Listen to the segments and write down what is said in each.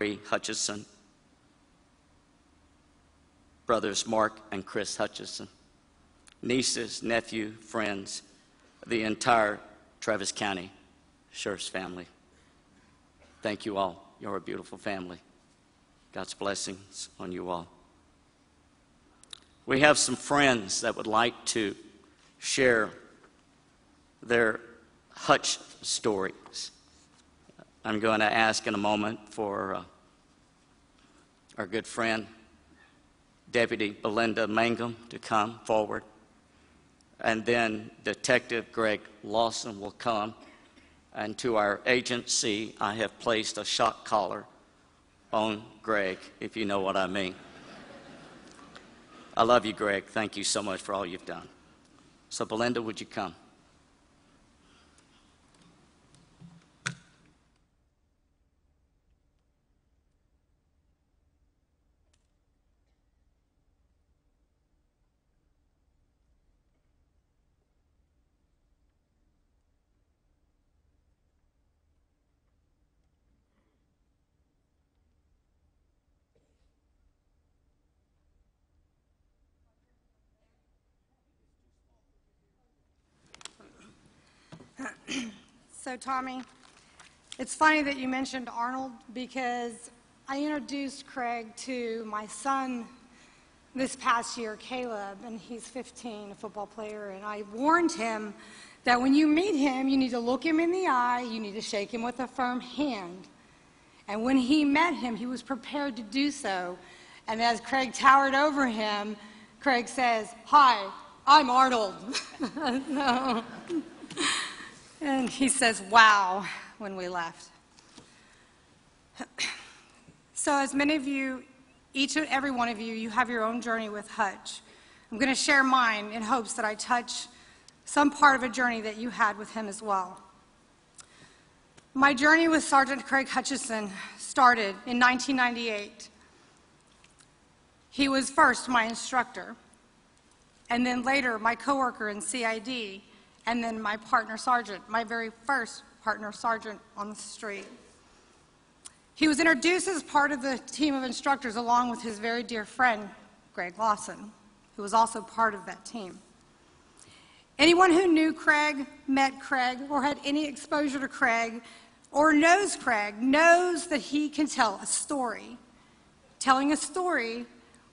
Hutchison, brothers Mark and Chris Hutchison, nieces, nephew, friends, the entire Travis County Sheriff's family. Thank you all. You're a beautiful family. God's blessings on you all. We have some friends that would like to share their Hutch stories. I'm going to ask in a moment for our good friend, Deputy Belinda Mangum, to come forward. And then Detective Greg Lawson will come. And to our agency, I have placed a shock collar on Greg, if you know what I mean. I love you, Greg. Thank you so much for all you've done. So, Belinda, would you come? So, Tommy, it's funny that you mentioned Arnold because I introduced Craig to my son this past year, Caleb, and he's 15, a football player, and I warned him that when you meet him, you need to look him in the eye, you need to shake him with a firm hand. And when he met him, he was prepared to do so. And as Craig towered over him, Craig says, "Hi, I'm Arnold." No. And he says, "Wow," when we left. So as many of you, each and every one of you, you have your own journey with Hutch. I'm going to share mine in hopes that I touch some part of a journey that you had with him as well. My journey with Sergeant Craig Hutchison started in 1998. He was first my instructor, and then later my coworker in CID, and then my partner sergeant, my very first partner sergeant on the street. He was introduced as part of the team of instructors along with his very dear friend, Greg Lawson, who was also part of that team. Anyone who knew Craig, met Craig, or had any exposure to Craig, or knows Craig, knows that he can tell a story. Telling a story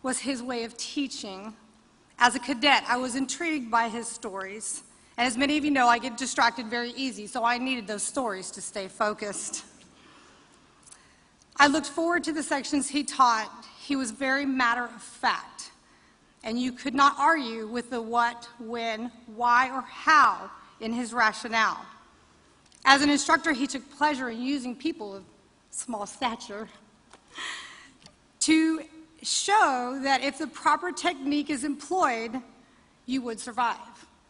was his way of teaching. As a cadet, I was intrigued by his stories. And as many of you know, I get distracted very easy, so I needed those stories to stay focused. I looked forward to the sections he taught. He was very matter of fact, and you could not argue with the what, when, why, or how in his rationale. As an instructor, he took pleasure in using people of small stature to show that if the proper technique is employed, you would survive.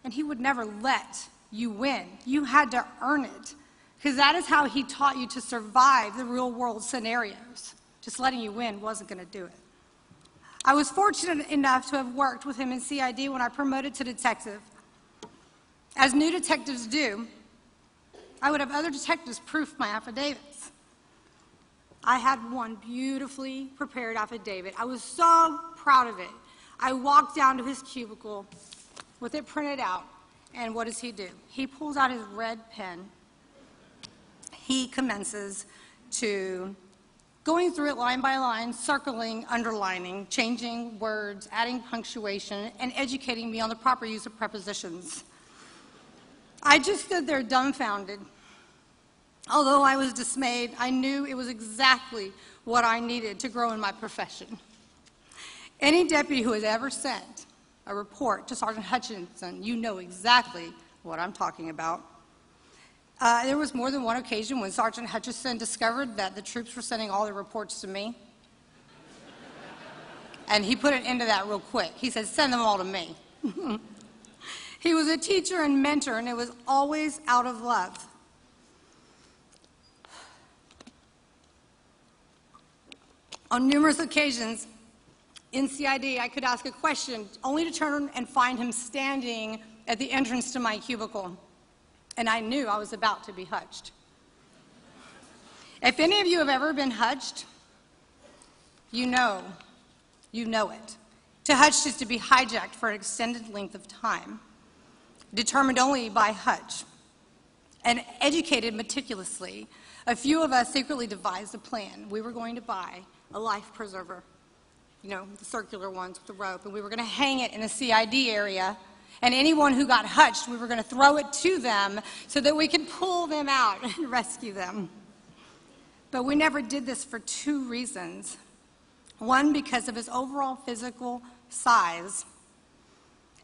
And he would never let you win. You had to earn it, because that is how he taught you to survive the real world scenarios. Just letting you win wasn't going to do it. I was fortunate enough to have worked with him in CID when I promoted to detective. As new detectives do, I would have other detectives proof my affidavits. I had one beautifully prepared affidavit. I was so proud of it. I walked down to his cubicle with it printed out, and what does he do? He pulls out his red pen. He commences to going through it line by line, circling, underlining, changing words, adding punctuation, and educating me on the proper use of prepositions. I just stood there dumbfounded. Although I was dismayed, I knew it was exactly what I needed to grow in my profession. Any deputy who has ever sent a report to Sergeant Hutchison, you know exactly what I'm talking about. There was more than one occasion when Sergeant Hutchison discovered that the troops were sending all their reports to me. And he put an end to that real quick. He said, "Send them all to me." He was a teacher and mentor, and it was always out of love. On numerous occasions, in CID, I could ask a question only to turn and find him standing at the entrance to my cubicle, and I knew I was about to be hutched. If any of you have ever been hutched, you know it. To Hutch is to be hijacked for an extended length of time, determined only by Hutch, and educated meticulously. A few of us secretly devised a plan. We were going to buy a life preserver, you know, the circular ones with the rope, and we were going to hang it in a CID area, and anyone who got hutched, we were going to throw it to them so that we could pull them out and rescue them. But we never did this for two reasons. One, because of his overall physical size,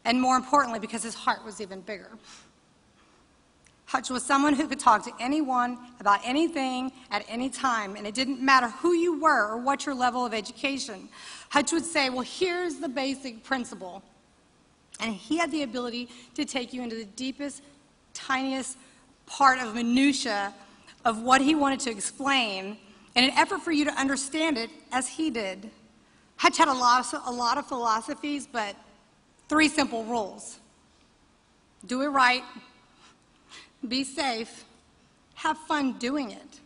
and more importantly, because his heart was even bigger. Hutch was someone who could talk to anyone about anything at any time, and it didn't matter who you were or what your level of education. Hutch would say, well, here's the basic principle. And he had the ability to take you into the deepest, tiniest part of minutia of what he wanted to explain in an effort for you to understand it as he did. Hutch had a lot of philosophies, but three simple rules. Do it right, be safe, have fun doing it.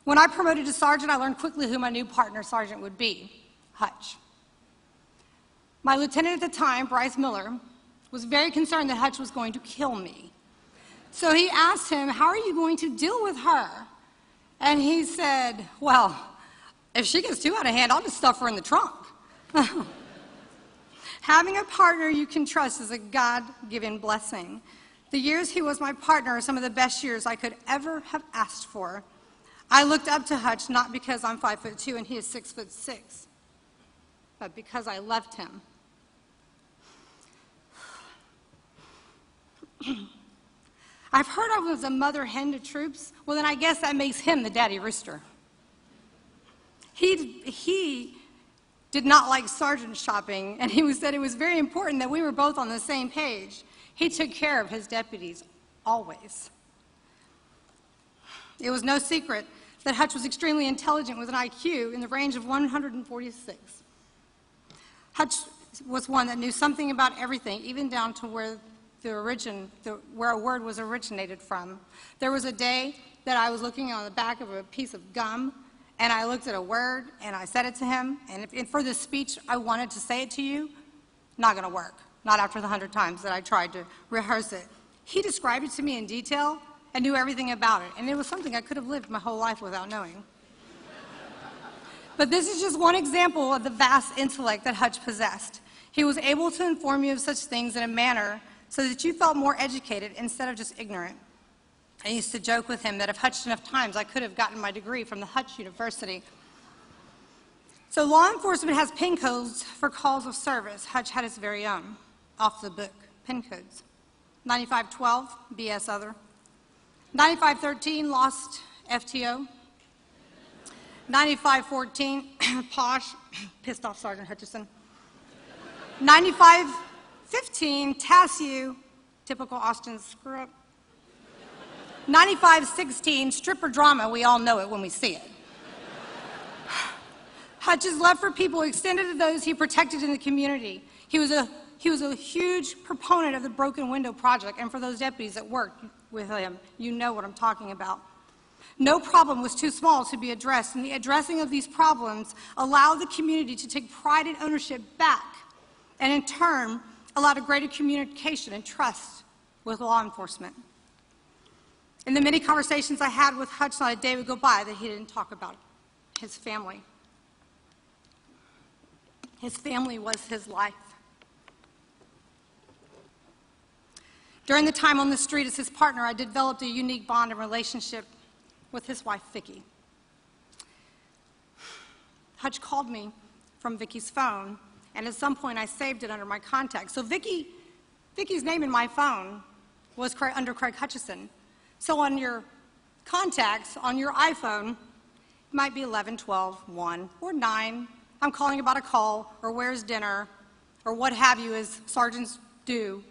When I promoted to sergeant, I learned quickly who my new partner sergeant would be, Hutch. My lieutenant at the time, Bryce Miller, was very concerned that Hutch was going to kill me. So he asked him, how are you going to deal with her? And he said, well, if she gets too out of hand, I'll just stuff her in the trunk. Having a partner you can trust is a God-given blessing. The years he was my partner are some of the best years I could ever have asked for. I looked up to Hutch not because I'm 5'2" and he is 6'6", but because I loved him. I've heard I was a mother hen to troops. Well, then I guess that makes him the daddy rooster. He did not like sergeant shopping, and he said it was very important that we were both on the same page. He took care of his deputies, always. It was no secret that Hutch was extremely intelligent with an IQ in the range of 146. Hutch was one that knew something about everything, even down to where a word was originated from. There was a day that I was looking on the back of a piece of gum, and I looked at a word, and I said it to him, and for this speech, I wanted to say it to you. Not going to work. Not after the 100 times that I tried to rehearse it. He described it to me in detail and knew everything about it, and it was something I could have lived my whole life without knowing. But this is just one example of the vast intellect that Hutch possessed. He was able to inform you of such things in a manner so that you felt more educated instead of just ignorant. I used to joke with him that if Hutched enough times, I could have gotten my degree from the Hutch University. So law enforcement has PIN codes for calls of service. Hutch had his very own, off the book, PIN codes. 9512, BS other. 9513, lost FTO. 9514, posh, pissed off Sergeant Hutchison. 9515, TASU, typical Austin screw-up. 9516, stripper drama, we all know it when we see it. Hutch's love for people extended to those he protected in the community. He was a huge proponent of the Broken Window Project, and for those deputies that worked with him, you know what I'm talking about. No problem was too small to be addressed, and the addressing of these problems allowed the community to take pride and ownership back, and in turn, allowed a greater communication and trust with law enforcement. In the many conversations I had with Hutch, not a day would go by that he didn't talk about his family. His family was his life. During the time on the street as his partner, I developed a unique bond and relationship with his wife, Vicki. Hutch called me from Vicki's phone, and at some point I saved it under my contacts. So Vicki's name in my phone was under Craig Hutchison. So on your contacts, on your iPhone, it might be 11, 12, 1, or 9. I'm calling about a call, or where's dinner, or what have you, as sergeants do.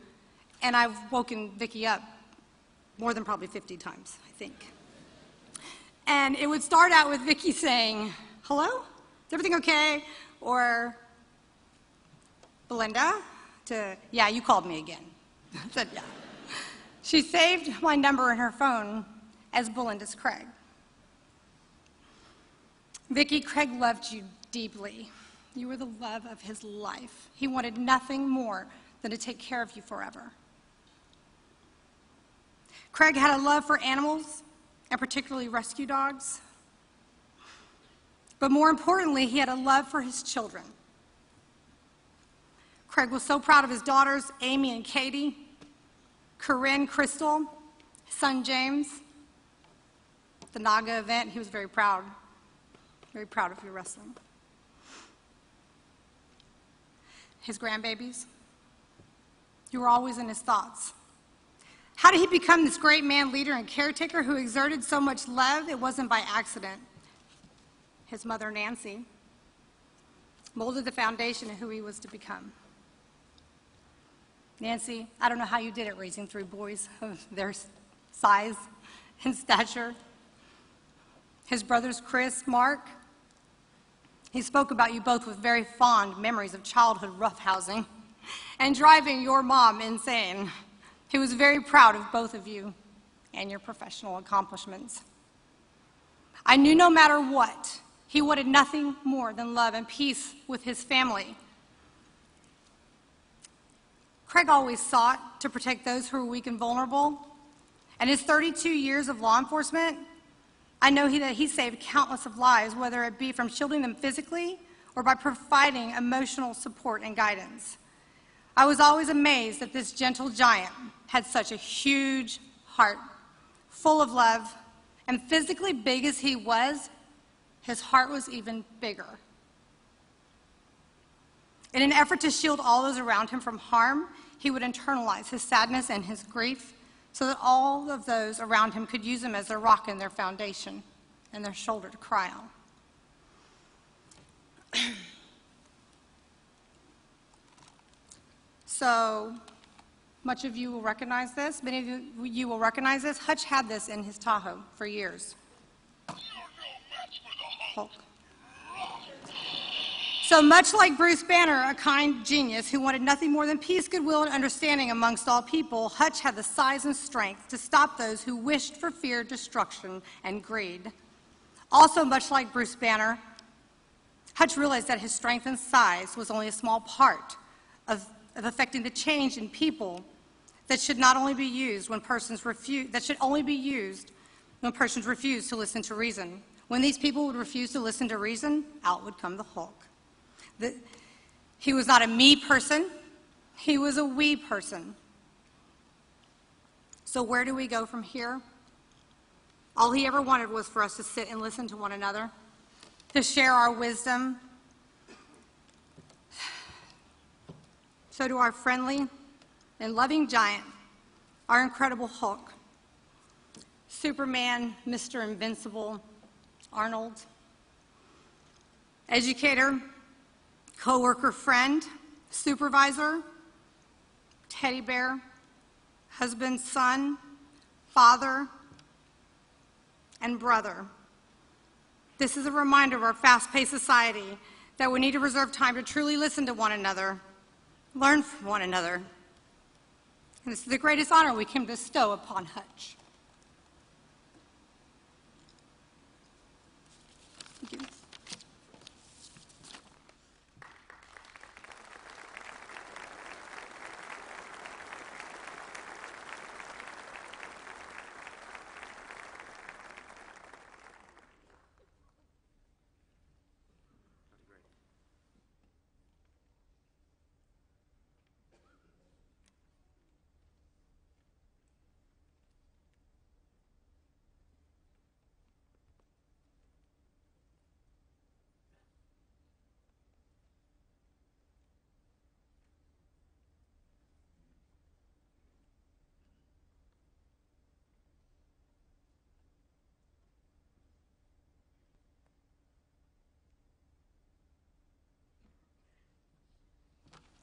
And I've woken Vicki up more than probably 50 times, I think. And it would start out with Vicki saying, hello, is everything okay? Or, Belinda, to, yeah, you called me again. I said, yeah. She saved my number in her phone as Belinda's Craig. Vicki, Craig loved you deeply. You were the love of his life. He wanted nothing more than to take care of you forever. Craig had a love for animals, and particularly rescue dogs. But more importantly, he had a love for his children. Craig was so proud of his daughters, Amy and Katie, Corinne, Crystal, his son James. The Naga event, he was very proud of your wrestling. His grandbabies, you were always in his thoughts. How did he become this great man, leader, and caretaker who exerted so much love? It wasn't by accident. His mother, Nancy, molded the foundation of who he was to become. Nancy, I don't know how you did it raising 3 boys of their size and stature. His brothers, Chris, Mark, he spoke about you both with very fond memories of childhood roughhousing and driving your mom insane. He was very proud of both of you and your professional accomplishments. I knew no matter what, he wanted nothing more than love and peace with his family. Craig always sought to protect those who were weak and vulnerable. And his 32 years of law enforcement, I know that he saved countless of lives, whether it be from shielding them physically or by providing emotional support and guidance. I was always amazed that this gentle giant had such a huge heart, full of love, and physically big as he was, his heart was even bigger. In an effort to shield all those around him from harm, he would internalize his sadness and his grief so that all of those around him could use him as their rock and their foundation and their shoulder to cry on. So much of you will recognize this. Many of you will recognize this. Hutch had this in his Tahoe for years. Hulk. So much like Bruce Banner, a kind genius who wanted nothing more than peace, goodwill, and understanding amongst all people, Hutch had the size and strength to stop those who wished for fear, destruction, and greed. Also, much like Bruce Banner, Hutch realized that his strength and size was only a small part of affecting the change in people that should not only be used when persons refuse, that should only be used when persons refuse to listen to reason. When these people would refuse to listen to reason, out would come the Hulk. He was not a me person, he was a we person. So where do we go from here? All he ever wanted was for us to sit and listen to one another, to share our wisdom. So to our friendly and loving giant, our incredible Hulk, Superman, Mr. Invincible, Arnold, educator, co-worker, friend, supervisor, teddy bear, husband, son, father, and brother. This is a reminder of our fast-paced society that we need to reserve time to truly listen to one another, learn from one another. And this is the greatest honor we can bestow upon Hutch. Thank you.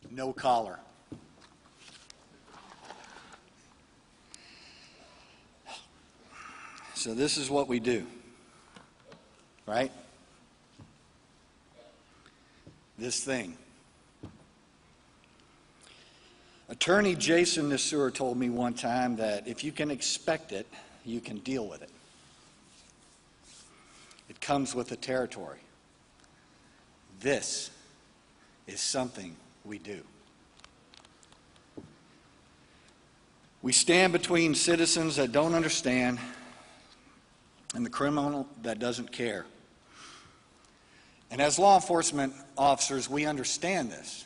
No collar. So this is what we do, right? This thing. Attorney Jason Nasur told me one time that if you can expect it, you can deal with it. It comes with the territory. This is something we do. We stand between citizens that don't understand and the criminal that doesn't care. And as law enforcement officers, we understand this.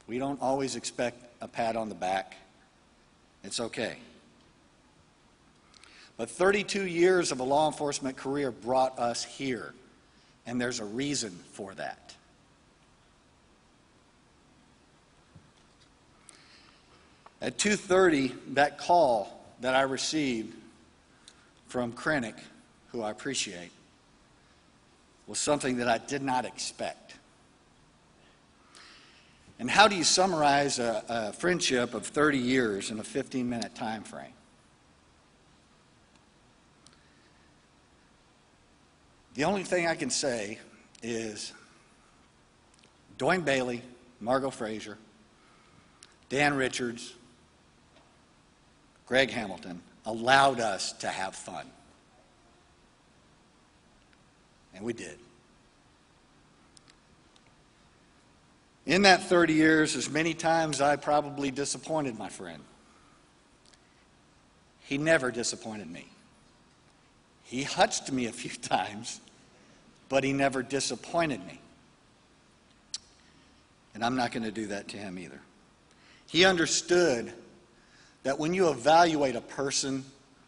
We don't always expect a pat on the back. It's okay. But 32 years of a law enforcement career brought us here, and there's a reason for that. At 2:30, that call that I received from Krennic, who I appreciate, was something that I did not expect. And how do you summarize a friendship of 30 years in a 15-minute time frame? The only thing I can say is Dwayne Bailey, Margot Frazier, Dan Richards, Greg Hamilton allowed us to have fun. And we did. In that 30 years, as many times I probably disappointed my friend, he never disappointed me. He hutched me a few times, but he never disappointed me. And I'm not going to do that to him either. He understood that when you evaluate a person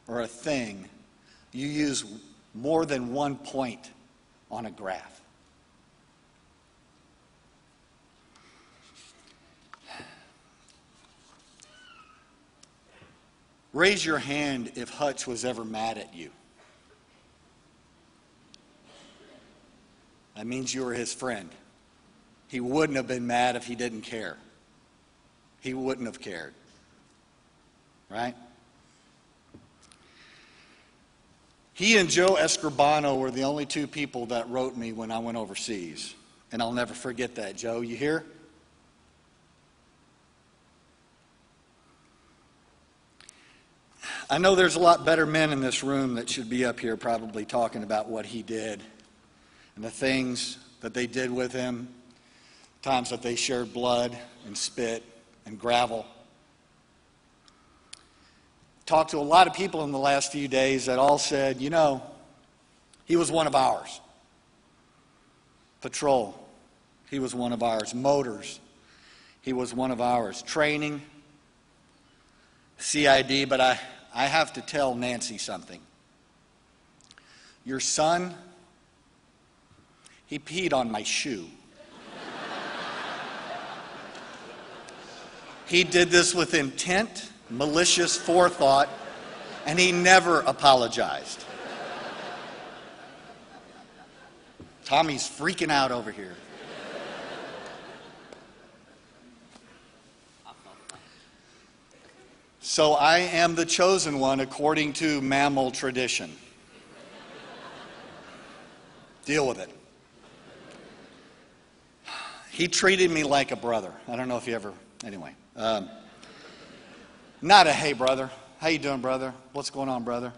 or a thing, you use more than one point on a graph. Raise your hand if Hutch was ever mad at you. That means you were his friend. He wouldn't have been mad if he didn't care. He wouldn't have cared. Right? He and Joe Escribano were the only two people that wrote me when I went overseas. And I'll never forget that. Joe, you hear? I know there's a lot better men in this room that should be up here probably talking about what he did and the things that they did with him, times that they shared blood and spit and gravel. Talked to a lot of people in the last few days that all said, you know, he was one of ours. Patrol, he was one of ours. Motors, he was one of ours. Training, CID, but I have to tell Nancy something. Your son, he peed on my shoe. He did this with intent, malicious forethought, and he never apologized. Tommy's freaking out over here. So I am the chosen one according to mammal tradition. Deal with it. He treated me like a brother. I don't know if you ever, anyway. Not a, hey, brother. How you doing, brother? What's going on, brother?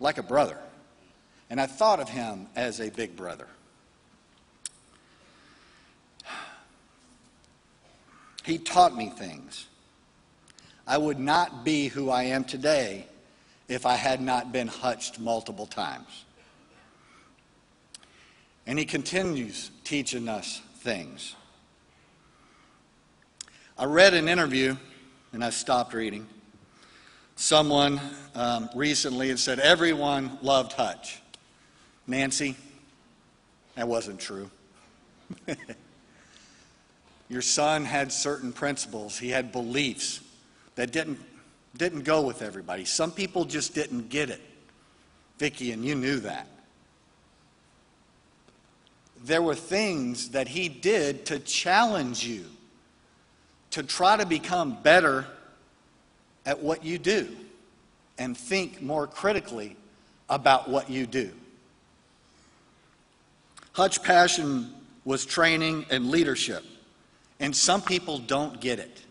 Like a brother. And I thought of him as a big brother. He taught me things. I would not be who I am today if I had not been hutched multiple times. And he continues teaching us things. I read an interview, and I stopped reading. Someone recently had said, everyone loved Hutch. Nancy, that wasn't true. Your son had certain principles. He had beliefs that didn't go with everybody. Some people just didn't get it. Vicki, and you knew that. There were things that he did to challenge you, to try to become better at what you do and think more critically about what you do. Hutch's passion was training and leadership, and some people don't get it.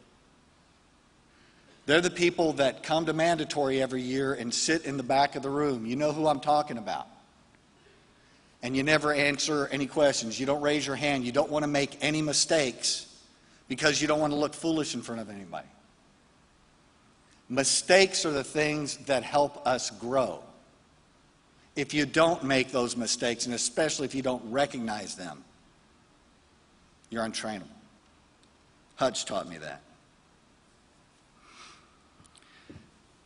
They're the people that come to mandatory every year and sit in the back of the room. You know who I'm talking about. and you never answer any questions. You don't raise your hand. You don't want to make any mistakes because you don't want to look foolish in front of anybody. Mistakes are the things that help us grow. If you don't make those mistakes, and especially if you don't recognize them, you're untrainable. Hutch taught me that.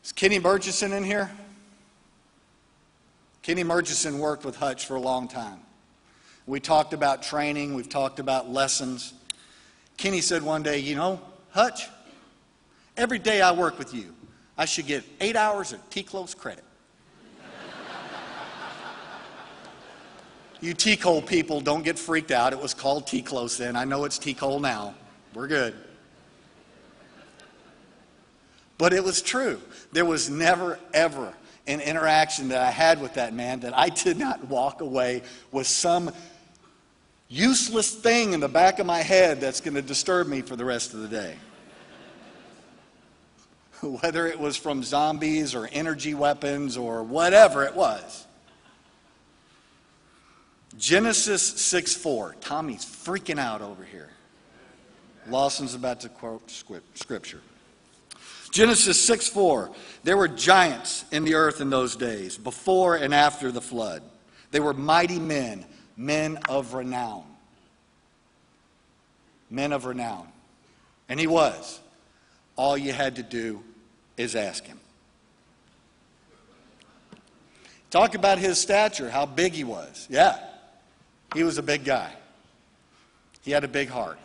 Is Kenny Murchison in here? Kenny Murchison worked with Hutch for a long time. We talked about training. We've talked about lessons. Kenny said one day, you know, Hutch, every day I work with you, I should get 8 hours of T-close credit. You T-Cole people, don't get freaked out. It was called T-close then. I know it's T-Cole now. We're good. But it was true. There was never, ever an interaction that I had with that man that I did not walk away with some useless thing in the back of my head that's going to disturb me for the rest of the day. Whether it was from zombies or energy weapons or whatever it was. Genesis 6:4. Tommy's freaking out over here. Lawson's about to quote scripture. Genesis 6:4. There were giants in the earth in those days, before and after the flood. They were mighty men, men of renown. Men of renown. And he was. All you had to do is ask him. Talk about his stature, how big he was. Yeah, he was a big guy. He had a big heart.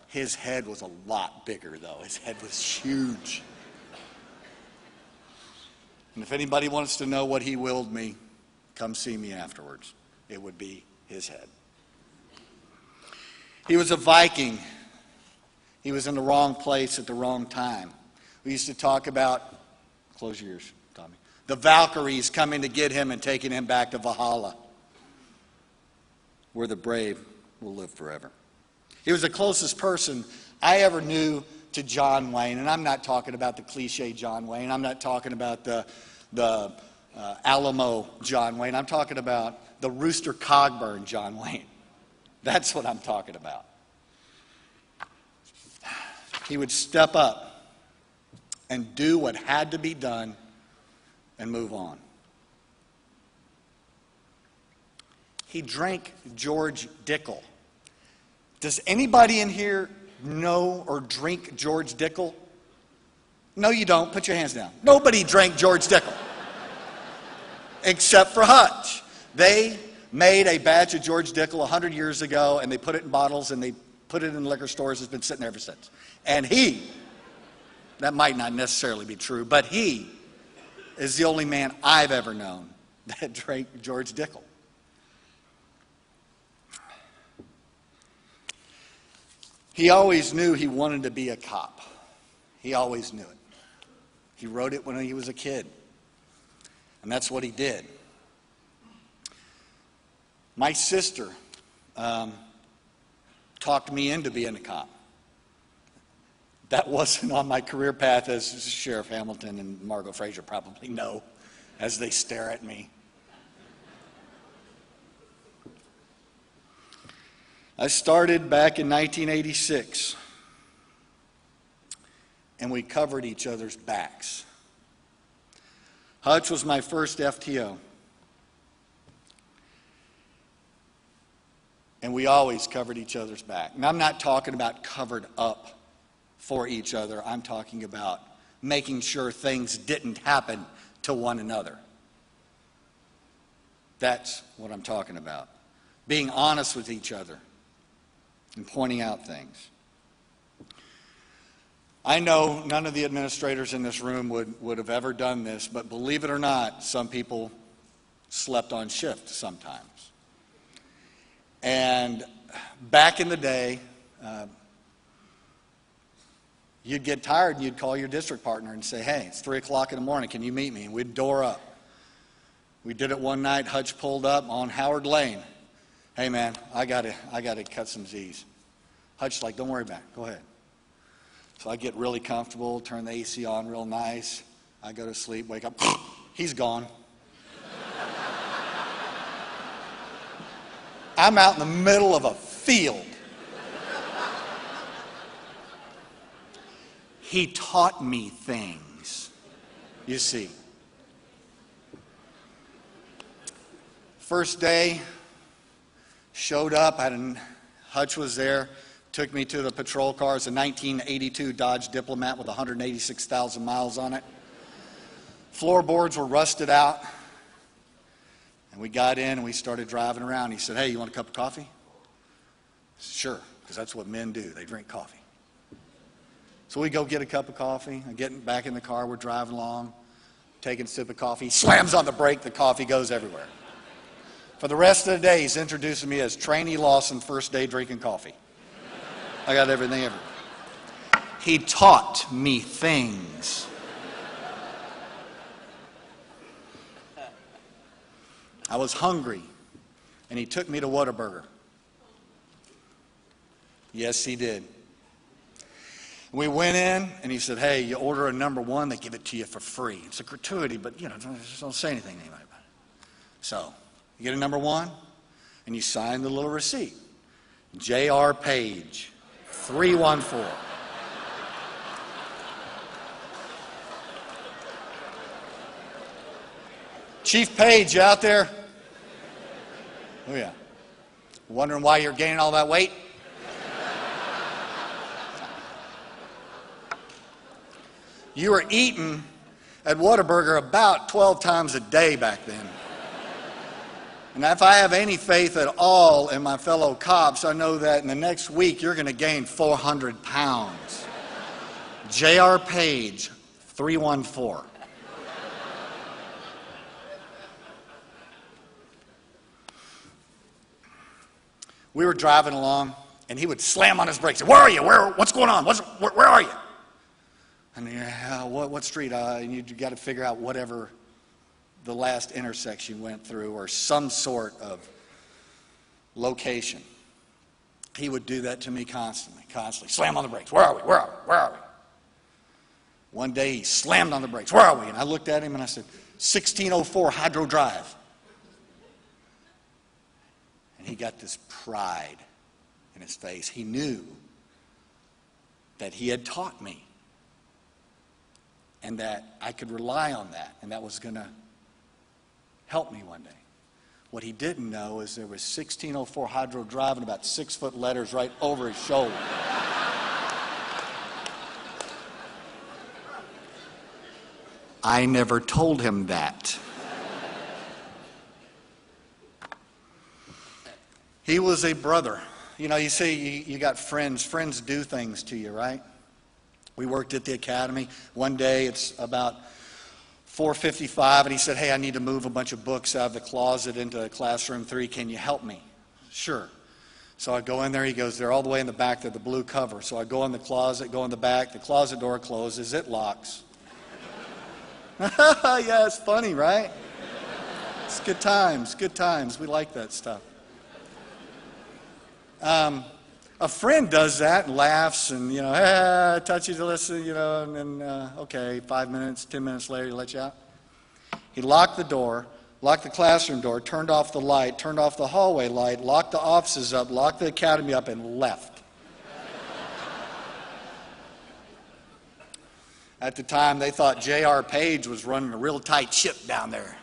His head was a lot bigger, though. His head was huge. And if anybody wants to know what he willed me, come see me afterwards. It would be his head. He was a Viking. He was in the wrong place at the wrong time. We used to talk about, close your ears, Tommy, the Valkyries coming to get him and taking him back to Valhalla, where the brave will live forever. He was the closest person I ever knew to John Wayne, and I'm not talking about the cliche John Wayne. I'm not talking about the Alamo John Wayne. I'm talking about the Rooster Cogburn John Wayne. That's what I'm talking about. He would step up and do what had to be done and move on. He drank George Dickel. Does anybody in here know or drink George Dickel? No, you don't. Put your hands down. Nobody drank George Dickel. Except for Hutch. They made a batch of George Dickel 100 years ago, and they put it in bottles, and they put it in liquor stores. It's been sitting there ever since. And he, that might not necessarily be true, but he is the only man I've ever known that drank George Dickel. He always knew he wanted to be a cop. He always knew it. He wrote it when he was a kid. And that's what he did. My sister talked me into being a cop. That wasn't on my career path, as Sheriff Hamilton and Margot Frazier probably know as they stare at me. I started back in 1986, and we covered each other's backs. Hutch was my first FTO. And we always covered each other's back. And I'm not talking about covered up for each other. I'm talking about making sure things didn't happen to one another. That's what I'm talking about. Being honest with each other and pointing out things. I know none of the administrators in this room would have ever done this, but believe it or not, some people slept on shift sometimes. And back in the day, you'd get tired and you'd call your district partner and say, hey, it's 3 o'clock in the morning, can you meet me? And we'd door up. We did it one night. Hutch pulled up on Howard Lane. Hey, man, I gotta cut some Z's. Hutch's like, don't worry about it. Go ahead. So I get really comfortable, turn the AC on real nice. I go to sleep, wake up. He's gone. I'm out in the middle of a field. He taught me things, you see. First day, showed up, Hutch was there, took me to the patrol car. It's a 1982 Dodge Diplomat with 186,000 miles on it. Floorboards were rusted out. And we got in and we started driving around. He said, "Hey, you want a cup of coffee?" I said, "Sure," because that's what men do. They drink coffee. So we go get a cup of coffee. I get back in the car. We're driving along, taking a sip of coffee. He slams on the brake. The coffee goes everywhere. For the rest of the day, he's introducing me as Trainee Lawson, first day drinking coffee. I got everything everywhere. He taught me things. I was hungry, and he took me to Whataburger. Yes, he did. We went in, and he said, "Hey, you order a number one, they give it to you for free. It's a gratuity, but, just don't say anything to anybody about it." So, you get a number one, and you sign the little receipt. J.R. Page, 314. Chief Page, you out there? Oh, yeah. Wondering why you're gaining all that weight? You were eating at Whataburger about 12 times a day back then. And if I have any faith at all in my fellow cops, I know that in the next week you're going to gain 400 pounds. J.R. Page, 314. We were driving along, and he would slam on his brakes. "Where are you? What's going on? Where are you?" And what street? And you got to figure out whatever the last intersection went through, or some sort of location. He would do that to me constantly. Slam on the brakes. Where are we? Where are we? One day he slammed on the brakes. "Where are we?" And I looked at him and I said, "1604 Hydro Drive." And he got this pride in his face. He knew that he had taught me and that I could rely on that, and that was going to help me one day. What he didn't know is there was 1604 Hydro Drive and about 6-foot letters right over his shoulder. I never told him that. He was a brother. You say you got friends. Friends do things to you, right? We worked at the academy. One day, it's about 4:55, and he said, "Hey, I need to move a bunch of books out of the closet into classroom 3. Can you help me?" "Sure." So I go in there. He goes, "They're all the way in the back. They're the blue cover." So I go in the closet, go in the back. The closet door closes. It locks. Yeah, it's funny, right? It's good times, good times. We like that stuff. A friend does that and laughs and, touch you to listen, and then, okay, 5 minutes, 10 minutes later, he lets you out. He locked the door, locked the classroom door, turned off the light, turned off the hallway light, locked the offices up, locked the academy up, and left. At the time, they thought J.R. Page was running a real tight ship down there.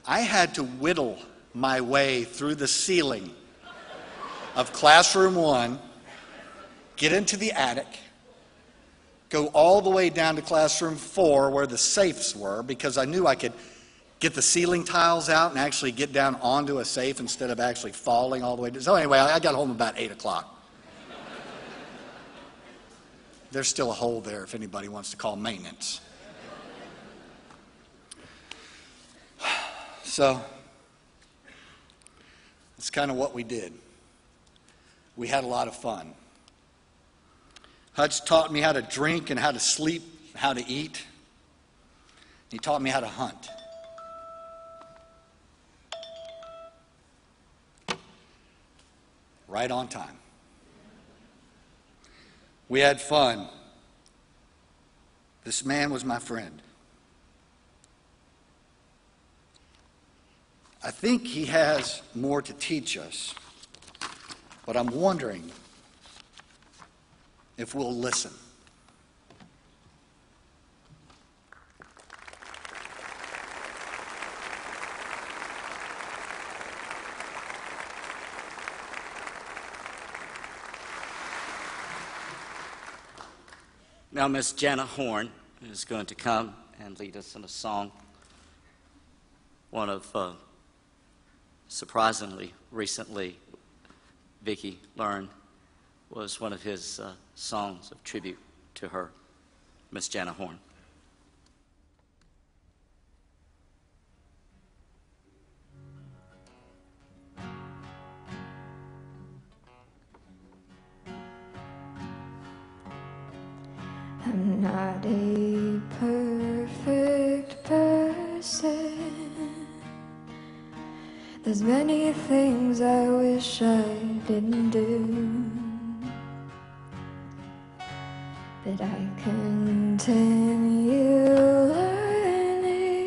I had to whittle my way through the ceiling of classroom 1, get into the attic, go all the way down to classroom 4 where the safes were, because I knew I could get the ceiling tiles out and actually get down onto a safe instead of actually falling all the way down. So anyway, I got home about 8 o'clock. There's still a hole there if anybody wants to call maintenance. So that's kind of what we did. We had a lot of fun. Hutch taught me how to drink and how to sleep, how to eat. He taught me how to hunt. Right on time. We had fun. This man was my friend. I think he has more to teach us, but I'm wondering if we'll listen. Now, Miss Jana Horn is going to come and lead us in a song. One of, surprisingly, recently, Vicki learned was one of his songs of tribute to her, Miss Jana Horn. I'm not a perfect person. There's many things I wish I didn't do, but I continue learning.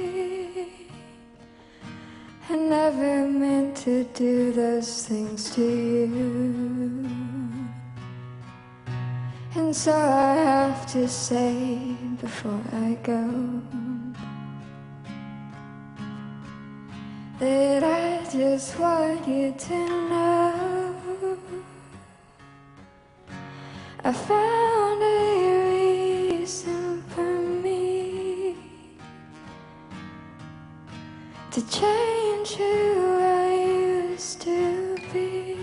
I never meant to do those things to you. And so I have to say before I go that I just want you to know I found a reason for me to change who I used to be.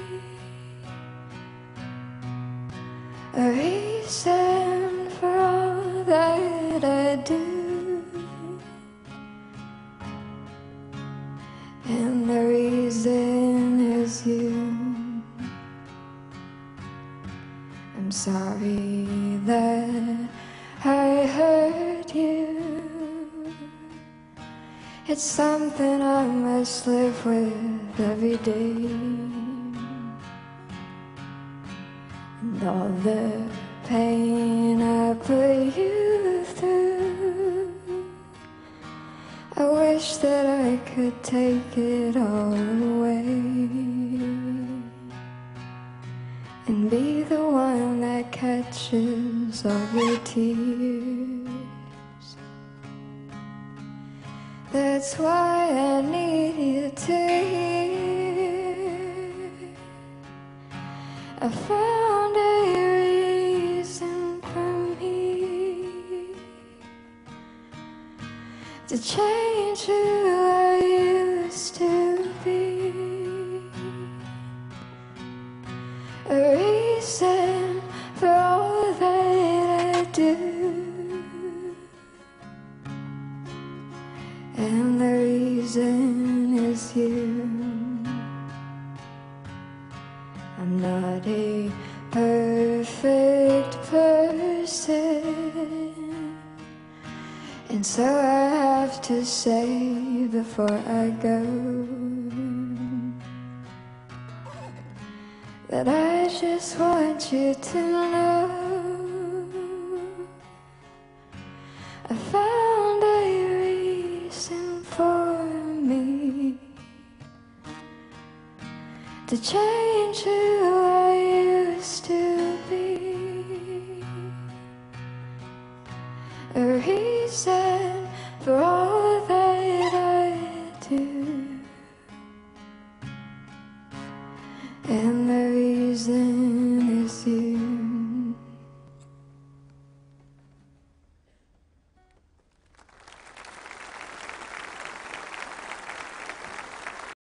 A reason for all that I do, and the reason is you. I'm sorry that I hurt you. It's something I must live with every day. And all the pain I put you through, I wish that I could take it all away and be the one that catches all your tears. That's why I need you to hear I found a reason for me to change who I used to be. A reason for all that I do, and the reason is you. I'm not a perfect person, and so I have to say before I go that I just want you to know I found a reason for me to change who I used to be. A reason for all that I do, and